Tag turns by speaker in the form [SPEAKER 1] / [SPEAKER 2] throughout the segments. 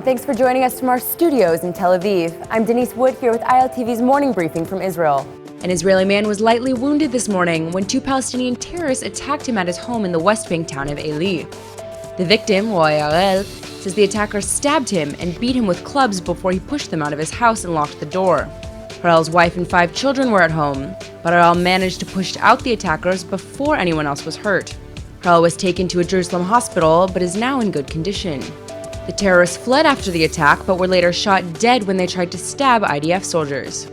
[SPEAKER 1] thanks for joining us from our studios in Tel Aviv. I'm Denise Wood here with ILTV's morning briefing from Israel.
[SPEAKER 2] An Israeli man was lightly wounded this morning when two Palestinian terrorists attacked him at his home in the West Bank town of Eli. The victim, Roy Arel, says the attackers stabbed him and beat him with clubs before he pushed them out of his house and locked the door. Harel's wife and 5 children were at home, but Harel managed to push out the attackers before anyone else was hurt. Harel was taken to a Jerusalem hospital, but is now in good condition. The terrorists fled after the attack, but were later shot dead when they tried to stab IDF soldiers.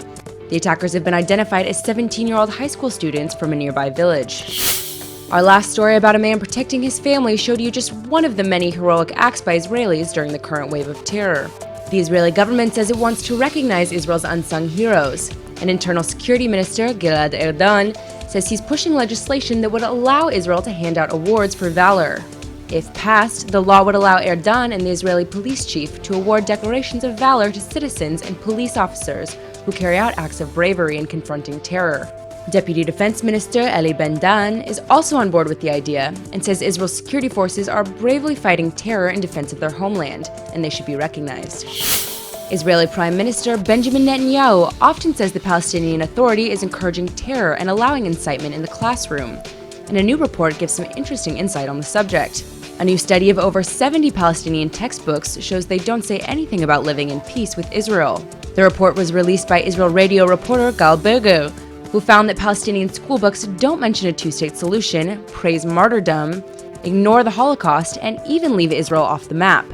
[SPEAKER 2] The attackers have been identified as 17-year-old high school students from a nearby village. Our last story about a man protecting his family showed you just one of the many heroic acts by Israelis during the current wave of terror. The Israeli government says it wants to recognize Israel's unsung heroes. An internal security minister, Gilad Erdan, says he's pushing legislation that would allow Israel to hand out awards for valor. If passed, the law would allow Erdan and the Israeli police chief to award declarations of valor to citizens and police officers who carry out acts of bravery in confronting terror. Deputy Defense Minister Eli Ben-Dan is also on board with the idea and says Israel's security forces are bravely fighting terror in defense of their homeland, and they should be recognized. Israeli Prime Minister Benjamin Netanyahu often says the Palestinian Authority is encouraging terror and allowing incitement in the classroom, and a new report gives some interesting insight on the subject. A new study of over 70 Palestinian textbooks shows they don't say anything about living in peace with Israel. The report was released by Israel radio reporter Gal Berger, who found that Palestinian schoolbooks don't mention a two-state solution, praise martyrdom, ignore the Holocaust, and even leave Israel off the map.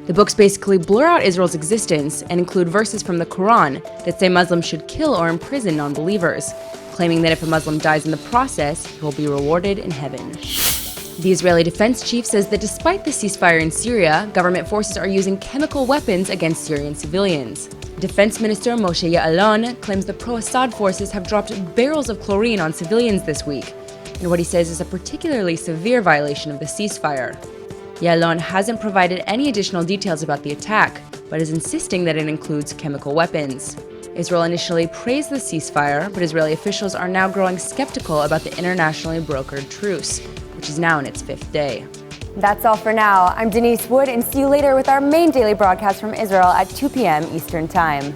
[SPEAKER 2] The books basically blur out Israel's existence and include verses from the Quran that say Muslims should kill or imprison non-believers, claiming that if a Muslim dies in the process, he will be rewarded in heaven. The Israeli defense chief says that despite the ceasefire in Syria, government forces are using chemical weapons against Syrian civilians. Defense Minister Moshe Ya'alon claims the pro-Assad forces have dropped barrels of chlorine on civilians this week, in what he says is a particularly severe violation of the ceasefire. Ya'alon hasn't provided any additional details about the attack, but is insisting that it includes chemical weapons. Israel initially praised the ceasefire, but Israeli officials are now growing skeptical about the internationally brokered truce, which is now in its 5th day.
[SPEAKER 1] That's all for now. I'm Denise Wood, and see you later with our main daily broadcast from Israel at 2 p.m. Eastern Time.